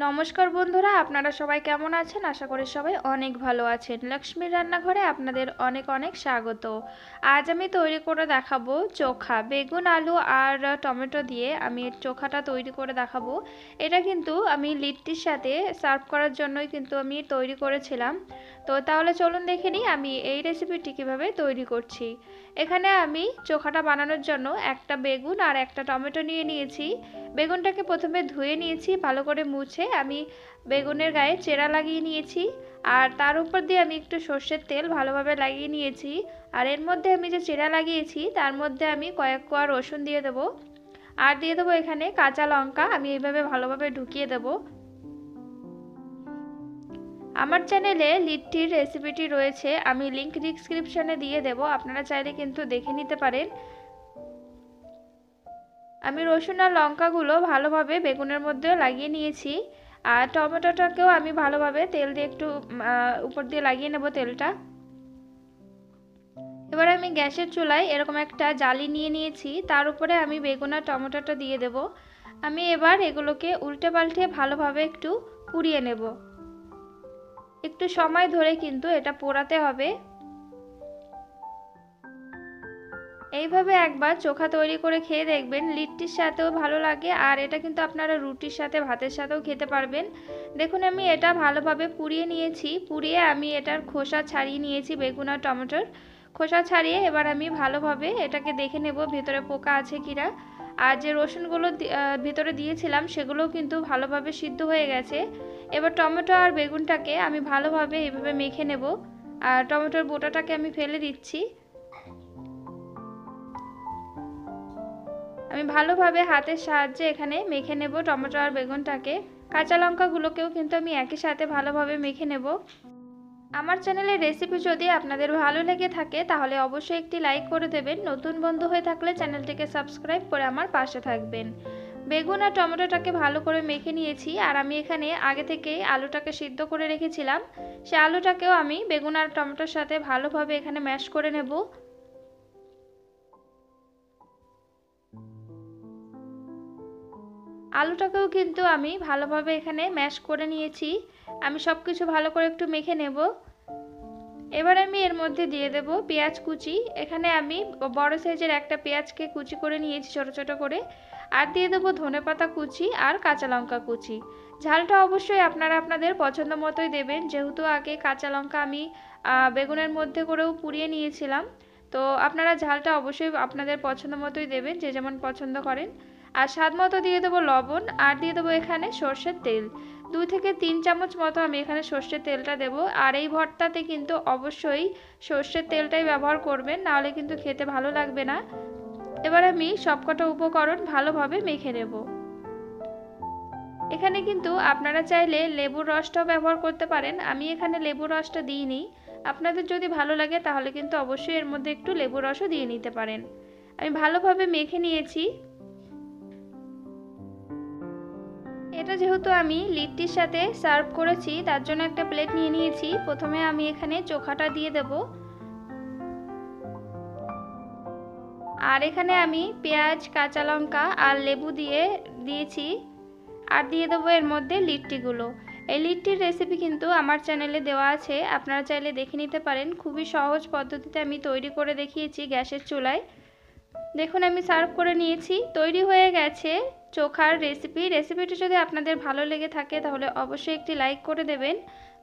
নমস্কার বন্ধুরা, আপনারা সবাই কেমন আছেন? আশা করি সবাই অনেক ভালো আছেন। লক্ষ্মীর রান্নাঘরে আপনাদের অনেক অনেক স্বাগত। আজ আমি তৈরি করে দেখাবো চোখা। বেগুন, আলু আর টমেটো দিয়ে আমি চোখাটা তৈরি করে দেখাবো। এটা কিন্তু আমি লিট্টির সাথে সার্ভ করার জন্যই কিন্তু আমি তৈরি করেছিলাম। তো তাহলে চলুন দেখে নিই আমি এই রেসিপিটি কীভাবে তৈরি করছি। এখানে আমি চোখাটা বানানোর জন্য একটা বেগুন আর একটা টমেটো নিয়ে নিয়েছি। বেগুনটাকে প্রথমে ধুয়ে নিয়েছি, ভালো করে মুছে আমি বেগুনের গায়ে চেরা লাগিয়ে নিয়েছি। আর তার উপর দিয়ে আমি একটু সর্ষের তেল ভালোভাবে লাগিয়ে নিয়েছি। আর এর মধ্যে আমি যে চেরা লাগিয়েছি তার মধ্যে আমি কয়েক কোয়া রসুন দিয়ে দেবো। আর দিয়ে দেবো এখানে কাঁচা লঙ্কা, আমি এইভাবে ভালোভাবে ঢুকিয়ে দেবো। আমার চ্যানেলে লিট্টির রেসিপিটি রয়েছে, আমি লিংক ডিসক্রিপশনে দিয়ে দেবো, আপনারা চাইলে কিন্তু দেখে নিতে পারেন। আমি রসুন আর লঙ্কাগুলো ভালোভাবে বেগুনের মধ্যে লাগিয়ে নিয়েছি। আর টমেটোটাকেও আমি ভালোভাবে তেল দিয়ে একটু উপর দিয়ে লাগিয়ে নেব তেলটা। এবার আমি গ্যাসের চুলায় এরকম একটা জালি নিয়ে নিয়েছি, তার উপরে আমি বেগুন আর টমেটোটা দিয়ে দেব। আমি এবার এগুলোকে উল্টে পাল্টে ভালোভাবে একটু পুড়িয়ে নেব। একটু সময় ধরে কিন্তু এটা পোড়াতে হবে। এইভাবে একবার চোখা তৈরি করে খেয়ে দেখবেন, লিট্টির সাথেও ভালো লাগে আর এটা কিন্তু আপনারা রুটির সাথে ভাতের সাথেও খেতে পারবেন। দেখুন আমি এটা ভালোভাবে পুড়িয়ে নিয়েছি, পুড়িয়ে আমি এটার খোসা ছাড়িয়ে নিয়েছি। বেগুন আর টমেটোর খোসা ছাড়িয়ে এবার আমি ভালোভাবে এটাকে দেখে নেব ভেতরে পোকা আছে কিনা। আর যে রসুনগুলো ভিতরে দিয়েছিলাম সেগুলোও কিন্তু ভালোভাবে সিদ্ধ হয়ে গেছে। এবার টমেটো আর বেগুনটাকে আমি ভালোভাবে এইভাবে মেখে নেব। আর টমেটোর বোটাটাকে আমি ফেলে দিচ্ছি। আমি ভালোভাবে হাতের সাহায্যে এখানে মেখে নেব টমেটো আর বেগুনটাকে। কাঁচা লঙ্কাগুলোকেও কিন্তু আমি একই সাথে ভালোভাবে মেখে নেব। আমার চ্যানেলের রেসিপি যদি আপনাদের ভালো লেগে থাকে তাহলে অবশ্যই একটি লাইক করে দেবেন। নতুন বন্ধু হয়ে থাকলে চ্যানেলটিকে সাবস্ক্রাইব করে আমার পাশে থাকবেন। বেগুন আর টমেটোটাকে ভালো করে মেখে নিয়েছি। আর আমি এখানে আগে থেকে আলুটাকে সিদ্ধ করে রেখেছিলাম, সে আলুটাকেও আমি বেগুন আর টমেটোর সাথে ভালোভাবে এখানে ম্যাশ করে নেব। আলুটাকেও কিন্তু আমি ভালোভাবে এখানে ম্যাশ করে নিয়েছি। আমি সব কিছু ভালো করে একটু মেখে নেব। এবার আমি এর মধ্যে দিয়ে দেব পেঁয়াজ কুচি। এখানে আমি বড় সাইজের একটা পেঁয়াজকে কুচি করে নিয়েছি ছোট ছোট করে। আর দিয়ে দেবো ধনেপাতা কুচি আর কাঁচা লঙ্কা কুচি। ঝালটা অবশ্যই আপনারা আপনাদের পছন্দ মতোই দেবেন, যেহেতু আগে কাঁচা লঙ্কা আমি বেগুনের মধ্যে করেও পুড়িয়ে নিয়েছিলাম। তো আপনারা ঝালটা অবশ্যই আপনাদের পছন্দ মতোই দেবেন, যে যেমন পছন্দ করেন। আর স্বাদ মতো দিয়ে দেবো লবণ, আর দিয়ে দেবো এখানে সর্ষের তেল। 2 থেকে 3 চামচ মতো আমি এখানে সর্ষের তেলটা দেব। আর এই ভর্তাতে কিন্তু অবশ্যই সর্ষের তেলটাই ব্যবহার করবেন, নাহলে কিন্তু খেতে ভালো লাগবে না। এবার আমি সবকটা উপকরণ ভালোভাবে মেখে নেব। এখানে কিন্তু আপনারা চাইলে লেবুর রসটাও ব্যবহার করতে পারেন, আমি এখানে লেবুর রসটা দিইনি। আপনাদের যদি ভালো লাগে তাহলে কিন্তু অবশ্যই এর মধ্যে একটু লেবুর রসও দিয়ে নিতে পারেন। আমি ভালোভাবে মেখে নিয়েছি। এটা যেহেতু আমি লিট্টির সাথে সার্ভ করেছি তার জন্য একটা প্লেট নিয়ে নিয়েছি। প্রথমে আমি এখানে চোখাটা দিয়ে দেব। আর এখানে আমি পেঁয়াজ, কাঁচা লঙ্কা আর লেবু দিয়েছি। আর দিয়ে দেবো এর মধ্যে লিট্টিগুলো। এই লিট্টির রেসিপি কিন্তু আমার চ্যানেলে দেওয়া আছে, আপনারা চাইলে দেখে নিতে পারেন। খুবই সহজ পদ্ধতিতে আমি তৈরি করে দেখিয়েছি গ্যাসের চুলায়। দেখুন আমি সার্ভ করে নিয়েছি, তৈরি হয়ে গেছে চোখার রেসিপিটি যদি আপনাদের ভালো লেগে থাকে তাহলে অবশ্যই একটি লাইক করে দেবেন।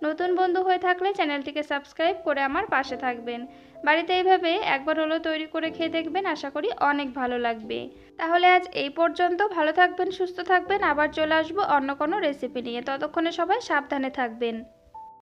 নতুন বন্ধু হয়ে থাকলে চ্যানেলটিকে সাবস্ক্রাইব করে আমার পাশে থাকবেন। বাড়িতে এইভাবে একবার হলেও তৈরি করে খেয়ে দেখবেন, আশা করি অনেক ভালো লাগবে। তাহলে আজ এই পর্যন্ত, ভালো থাকবেন, সুস্থ থাকবেন। আবার চলে আসবো অন্য কোনো রেসিপি নিয়ে। ততক্ষণে সবাই সাবধানে থাকবেন।